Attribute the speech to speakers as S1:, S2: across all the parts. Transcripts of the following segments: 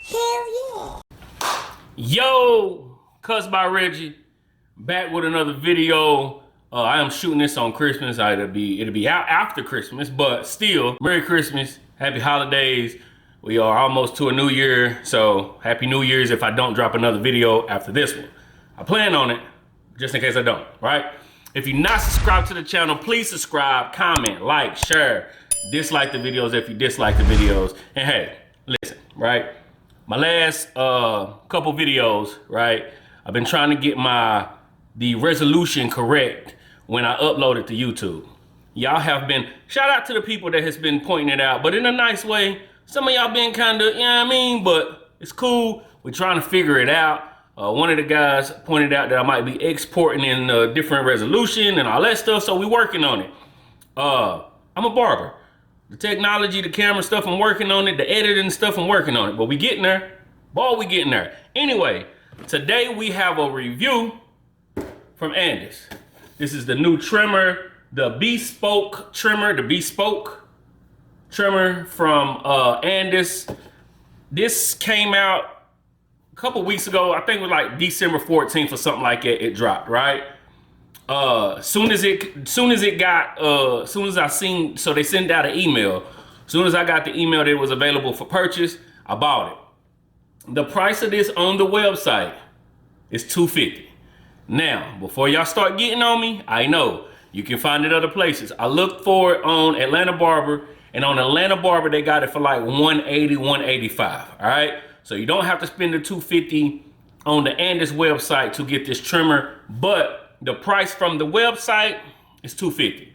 S1: Hell yeah.
S2: Yo, Cuss by Reggie, back with another video. I am shooting this on Christmas. It'll be out after Christmas, but still, Merry Christmas, Happy Holidays. We are almost to a new year, so Happy New Year's if I don't drop another video after this one. I plan on it, just in case I don't, right? If you're not subscribed to the channel, please subscribe, comment, like, share, dislike the videos if you dislike the videos. And hey, listen, right? My last couple videos, right? I've been trying to get the resolution correct when I upload it to YouTube. Y'all have been, shout out to the people that has been pointing it out, but in a nice way. Some of y'all been kind of, you know what I mean? But it's cool. We're trying to figure it out. One of the guys pointed out that I might be exporting in a different resolution and all that stuff, so we're working on it. I'm a barber. The technology, the camera stuff, I'm working on it. The editing stuff, I'm working on it. But we getting there. Boy, we getting there. Anyway, today we have a review from Andis. This is the new trimmer, the beSPOKE trimmer, the beSPOKE trimmer from Andis. This came out a couple weeks ago. I think it was like December 14th or something like that. It dropped, right? Soon as I seen, so they sent out an email. Soon as I got the email that it was available for purchase, I bought it. The price of this on the website is $250. Now, before y'all start getting on me, I know you can find it other places. I looked for it on Atlanta Barber, and on Atlanta Barber, they got it for like $180, $185, all right? So you don't have to spend the $250 on the Andis website to get this trimmer, but the price from the website is $250.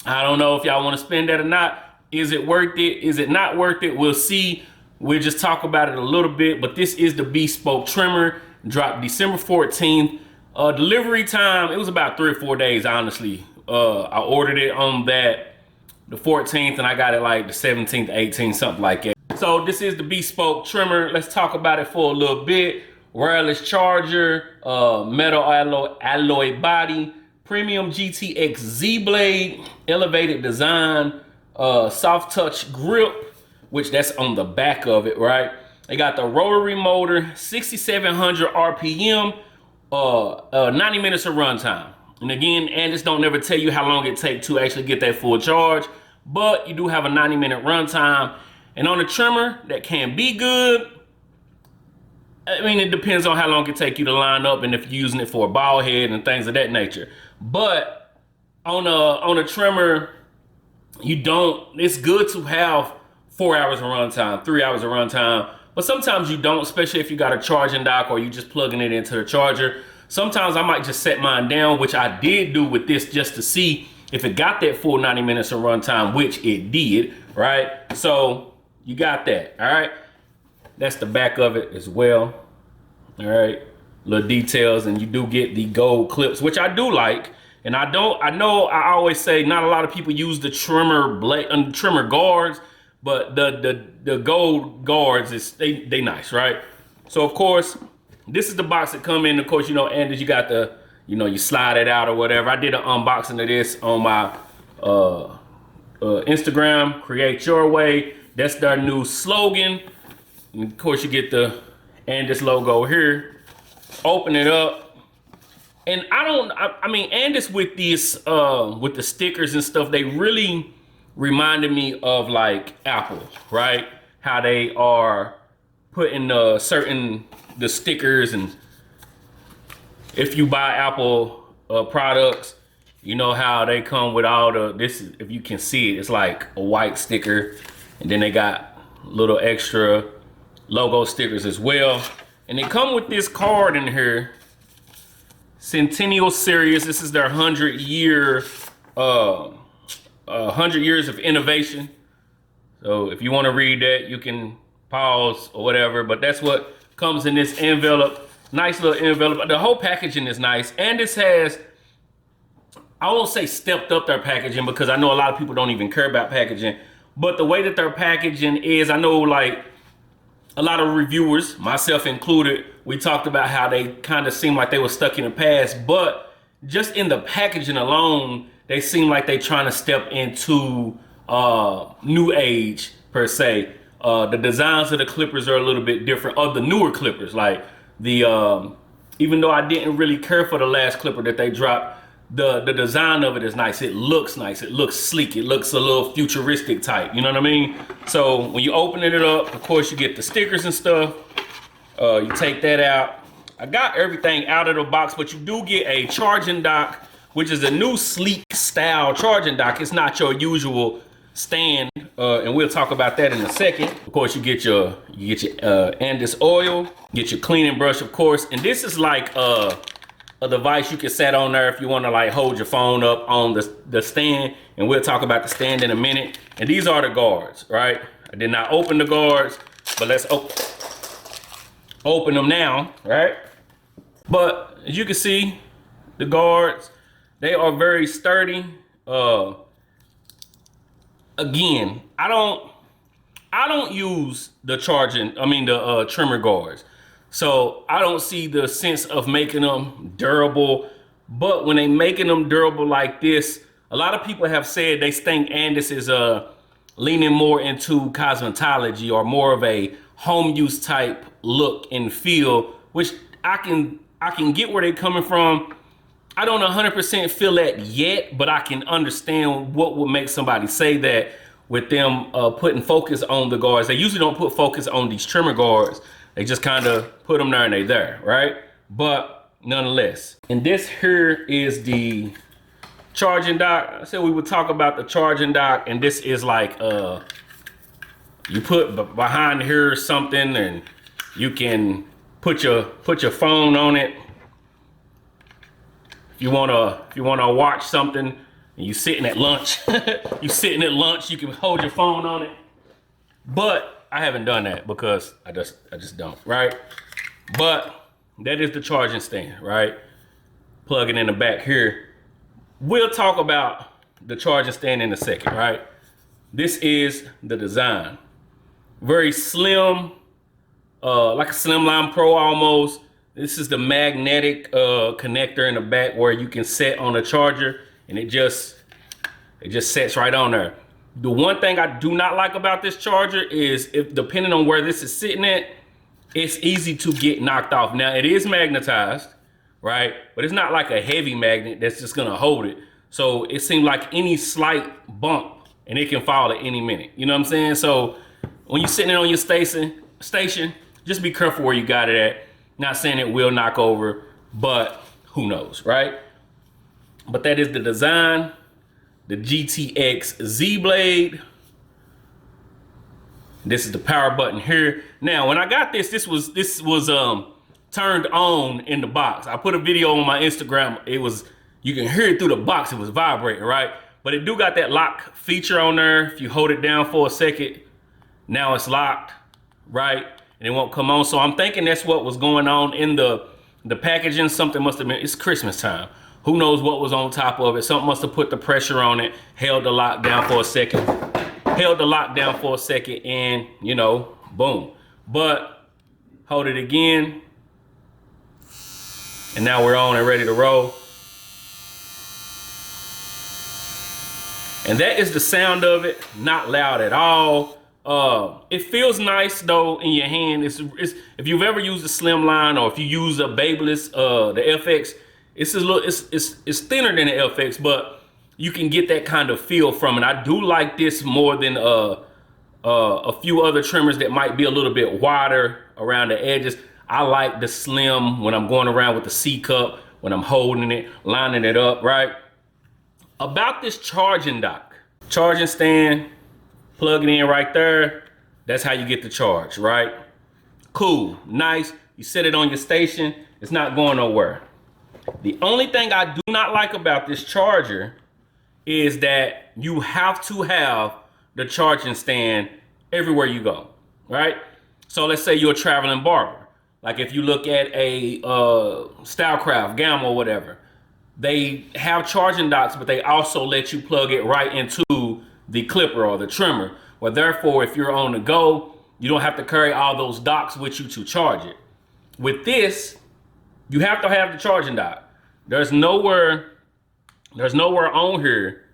S2: I don't know if y'all want to spend that or not. Is it worth it? Is it not worth it? We'll see. We'll just talk about it a little bit, but this is the beSPOKE trimmer. Dropped December 14th. Delivery time, it was about 3 or 4 days, honestly. I ordered it on the 14th, and I got it like the 17th, 18th, something like that. So this is the beSPOKE trimmer. Let's talk about it for a little bit. Wireless charger, metal alloy body, premium GTX Z blade, elevated design, soft touch grip, which that's on the back of it, right? They got the rotary motor, 6,700 RPM, 90 minutes of runtime. And again, Andis don't never tell you how long it takes to actually get that full charge, but you do have a 90-minute runtime. And on the trimmer, that can be good. I mean, it depends on how long it takes you to line up and if you're using it for a bald head and things of that nature. But on a trimmer, it's good to have 4 hours of runtime, 3 hours of runtime. But sometimes you don't, especially if you got a charging dock or you just plugging it into the charger. Sometimes I might just set mine down, which I did do with this just to see if it got that full 90 minutes of runtime, which it did, right? So you got that, all right? That's the back of it as well, all right? Little details, and you do get the gold clips, which I do like. And I know I always say not a lot of people use the trimmer guards, but the gold guards, they nice, right? So of course, this is the box that come in. Of course, Andis, you got you slide it out or whatever. I did an unboxing of this on my Instagram, Create Your Way. That's their new slogan. And of course, you get the Andis logo here. Open it up. And I mean, Andis with these, with the stickers and stuff, they really reminded me of like Apple, right? How they are putting the stickers, and if you buy Apple products, you know how they come with all if you can see it, it's like a white sticker, and then they got little extra logo stickers as well. And they come with this card in here, Centennial Series. This is their 100 years of innovation. So if you want to read that, you can pause or whatever, but that's what comes in this envelope. Nice little envelope. The whole packaging is nice. And this has, I won't say stepped up their packaging, because I know a lot of people don't even care about packaging, but the way that their packaging is, I know like a lot of reviewers, myself included, we talked about how they kind of seem like they were stuck in the past, but just in the packaging alone, they seem like they trying to step into new age per se. The designs of the clippers are a little bit different, of the newer clippers. Like the, even though I didn't really care for the last clipper that they dropped, the design of it is nice. It looks nice. It looks sleek. It looks a little futuristic type. You know what I mean? So when you open it up, of course, you get the stickers and stuff. You take that out. I got everything out of the box, but you do get a charging dock, which is a new sleek style charging dock. It's not your usual stand, and we'll talk about that in a second. Of course, you get your Andis oil, get your cleaning brush, of course, and this is like a device you can set on there if you want to like hold your phone up on the stand, and we'll talk about the stand in a minute. And these are the guards, right? I did not open the guards, but let's open them now, right? But as you can see, the guards, they are very sturdy. Again, I don't use the trimmer guards. So I don't see the sense of making them durable. But when they making them durable like this, a lot of people have said they think Andis is leaning more into cosmetology or more of a home use type look and feel, which I can get where they're coming from. I don't 100% feel that yet, but I can understand what would make somebody say that with them putting focus on the guards. They usually don't put focus on these trimmer guards. They just kind of put them there and they there, right? But nonetheless. And this here is the charging dock. I said we would talk about the charging dock, and this is like, you put behind here something and you can put your phone on it. If you wanna watch something and you sitting at lunch, you can hold your phone on it. But I haven't done that because I just don't, right? But that is the charging stand, right? Plug it in the back here. We'll talk about the charging stand in a second, right? This is the design. Very slim, like a Slimline Pro almost. This is the magnetic connector in the back where you can set on a charger, and it just sets right on there. The one thing I do not like about this charger is, if depending on where this is sitting at, it's easy to get knocked off. Now it is magnetized, right? But it's not like a heavy magnet that's just gonna hold it. So it seemed like any slight bump and it can fall at any minute. You know what I'm saying? So when you're sitting on your station, just be careful where you got it at. Not saying it will knock over, but who knows, right? But that is the design, the GTX Z Blade. This is the power button here. Now, when I got this was turned on in the box. I put a video on my Instagram. You can hear it through the box. It was vibrating, right? But it do got that lock feature on there. If you hold it down for a second, now it's locked, right? And it won't come on. So I'm thinking that's what was going on in the packaging. Something must have been, it's Christmas time. Who knows what was on top of it? Something must have put the pressure on it, held the lock down for a second. And, you know, boom. But hold it again. And now we're on and ready to roll. And that is the sound of it. Not loud at all. It feels nice though in your hand. It's if you've ever used a Slimline, or if you use a Babyliss, the FX, it's thinner than the FX, but you can get that kind of feel from it. I do like this more than a few other trimmers that might be a little bit wider around the edges. I like the slim when I'm going around with the C cup, when I'm holding it, lining it up, right? About this charging dock, charging stand, plug it in right there. That's how you get the charge, right? Cool, nice. You set it on your station. It's not going nowhere. The only thing I do not like about this charger is that you have to have the charging stand everywhere you go, right? So let's say you're a traveling barber. Like if you look at a Stylecraft, Gamma, or whatever, they have charging docks, but they also let you plug it right into the clipper or the trimmer. Well, therefore, if you're on the go, you don't have to carry all those docks with you to charge it. With this, you have to have the charging dock. There's nowhere on here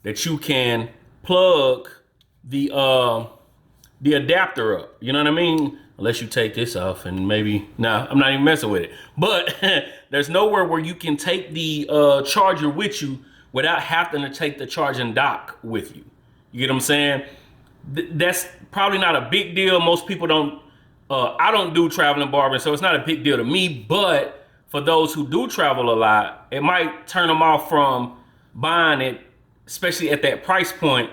S2: that you can plug the the adapter up. You know what I mean? Unless you take this off and maybe, nah, I'm not even messing with it. But there's nowhere where you can take the charger with you without having to take the charging dock with you. You get what I'm saying? That's probably not a big deal. Most people don't, I don't do traveling barbering, so it's not a big deal to me. But for those who do travel a lot, it might turn them off from buying it, especially at that price point,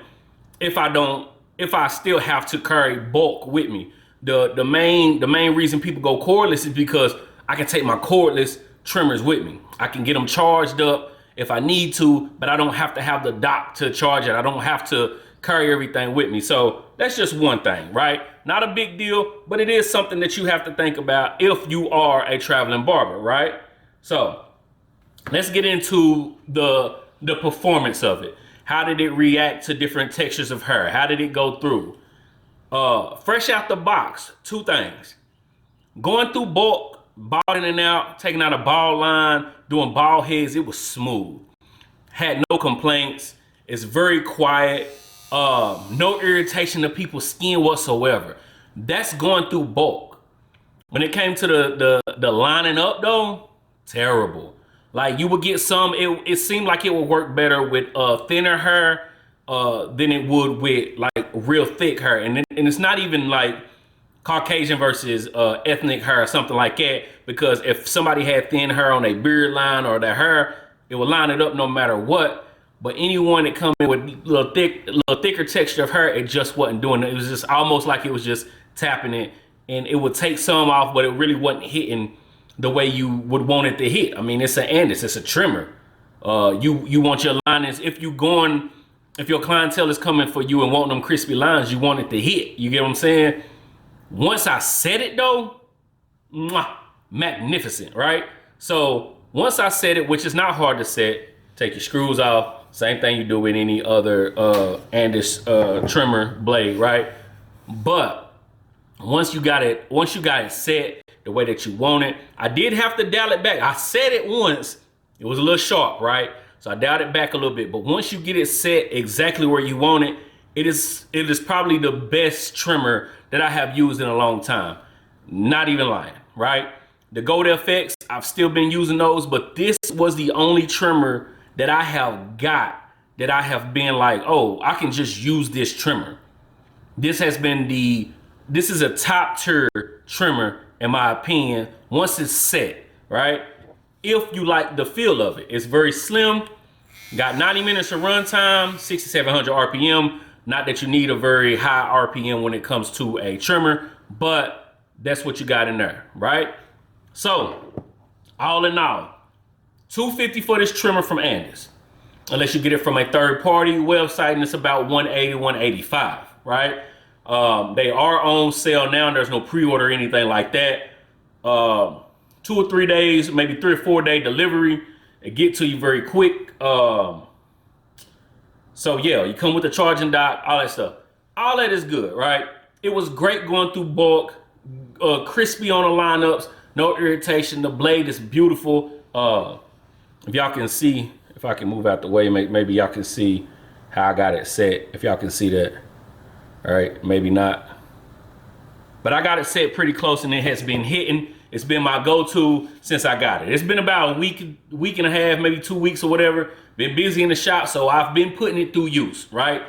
S2: if I still have to carry bulk with me. The main reason people go cordless is because I can take my cordless trimmers with me. I can get them charged up if I need to, but I don't have to have the dock to charge it. I don't have to carry everything with me. So that's just one thing, right? Not a big deal, but it is something that you have to think about if you are a traveling barber, right? So let's get into the performance of it. How did it react to different textures of hair? How did it go through? Fresh out the box, two things. Going through bulk, balding and out, taking out a bald line, doing bald heads, it was smooth. Had no complaints. It's very quiet. No irritation to people's skin whatsoever. That's going through bulk. When it came to the lining up though, terrible. Like you would get some, it seemed like it would work better with thinner hair than it would with like real thick hair. And it's not even like Caucasian versus ethnic hair or something like that, because if somebody had thin hair on a beard line or their hair, it would line it up no matter what. But anyone that come in with little thicker texture of hair, it just wasn't doing it. It was just almost like it was just tapping it, and it would take some off, but it really wasn't hitting the way you would want it to hit. I mean, it's an Andis, it's a trimmer. You want your linings, if your clientele is coming for you and wanting them crispy lines, you want it to hit. You get what I'm saying? Once I set it though, magnificent, right? So once I set it, which is not hard to set, take your screws off. Same thing you do with any other Andis trimmer blade, right? But once you got it set the way that you want it, I did have to dial it back. I set it once, it was a little sharp, right? So I dialed it back a little bit. But once you get it set exactly where you want it, it is probably the best trimmer that I have used in a long time. Not even lying, right? The Gold FX, I've still been using those, but this was the only trimmer that I have got that I have been like, oh, I can just use this trimmer. This is a top tier trimmer in my opinion, once it's set, right? If you like the feel of it, it's very slim, got 90 minutes of runtime, 6,700 RPM. Not that you need a very high RPM when it comes to a trimmer, but that's what you got in there, right? So, all in all, $250 for this trimmer from Andis. Unless you get it from a third-party website, and it's about $180, $185, right? They are on sale now. There's no pre-order or anything like that. 2 or 3 days, maybe 3 or 4 day delivery. It get to you very quick. So yeah, you come with the charging dock, all that stuff. All that is good, right? It was great going through bulk, crispy on the lineups, no irritation. The blade is beautiful. If y'all can see, if I can move out the way, maybe y'all can see how I got it set. If y'all can see that, all right, maybe not. But I got it set pretty close, and it has been hitting. It's been my go-to since I got it. It's been about a week and a half, maybe 2 weeks or whatever. Been busy in the shop, so I've been putting it through use, right?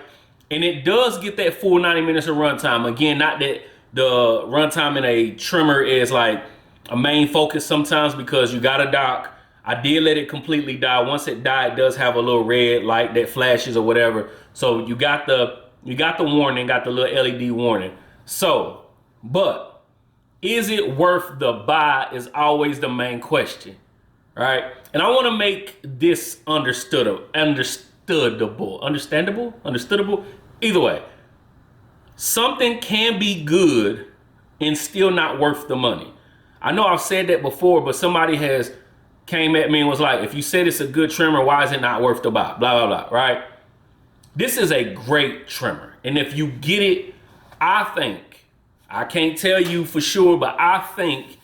S2: And it does get that full 90 minutes of runtime. Again, not that the runtime in a trimmer is like a main focus sometimes, because you got a dock. I did let it completely die. Once it died, it does have a little red light that flashes or whatever. So you got the warning, got the little LED warning. So, but is it worth the buy is always the main question, right? And I want to make this understandable. Either way, something can be good and still not worth the money. I know I've said that before, but somebody has came at me and was like, if you said it's a good trimmer, why is it not worth the buy? Blah, blah, blah, right? This is a great trimmer. And if you get it, I think, I can't tell you for sure, but I think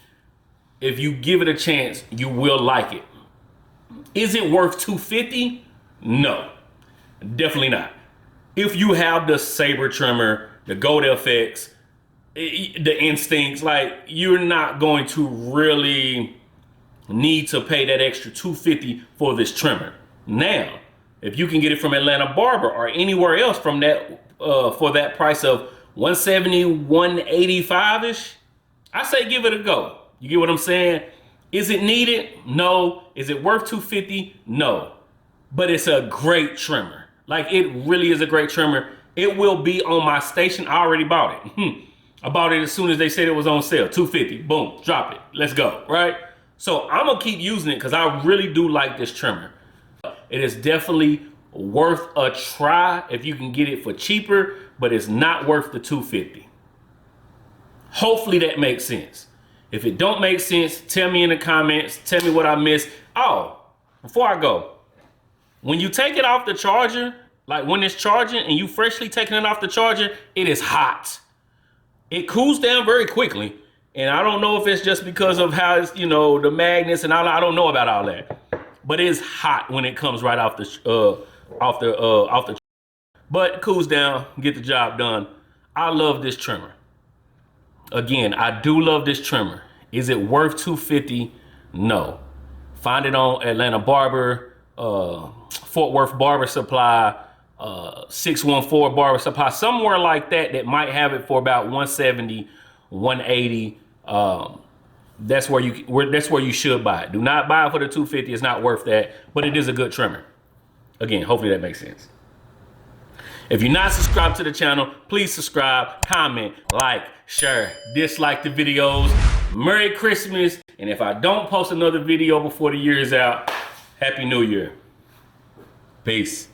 S2: if you give it a chance, you will like it. Is it worth $250? No, definitely not. If you have the Sabre trimmer, the Gold FX, the Instincts. Like, you're not going to really need to pay that extra $250 for this trimmer. Now, if you can get it from Atlanta Barber or anywhere else from that for that price of $170, $185-ish, I say give it a go. You get what I'm saying? Is it needed? No. Is it worth $250? No. But it's a great trimmer. Like, it really is a great trimmer. It will be on my station. I already bought it. I bought it as soon as they said it was on sale. $250. Boom. Drop it. Let's go. Right? So I'm going to keep using it because I really do like this trimmer. It is definitely worth a try if you can get it for cheaper, but it's not worth the $250. Hopefully that makes sense. If it don't make sense, tell me in the comments. Tell me what I missed. Oh, before I go, when you take it off the charger, like when it's charging and you freshly taking it off the charger, it is hot. It cools down very quickly. And I don't know if it's just because of how it's, you know, the magnets and all. I don't know about all that. But it is hot when it comes right off the but it cools down, get the job done. I love this trimmer. Again, I do love this trimmer. Is it worth $250? No. Find it on Atlanta Barber, Fort Worth Barber Supply, 614 Barber Supply, somewhere like that might have it for about $170, $180. That's where you should buy it. Do not buy it for the $250. It's not worth that, but it is a good trimmer. Again, hopefully that makes sense. If you're not subscribed to the channel, please subscribe, comment, like, share, dislike the videos. Merry Christmas. And if I don't post another video before the year is out, Happy New Year. Peace.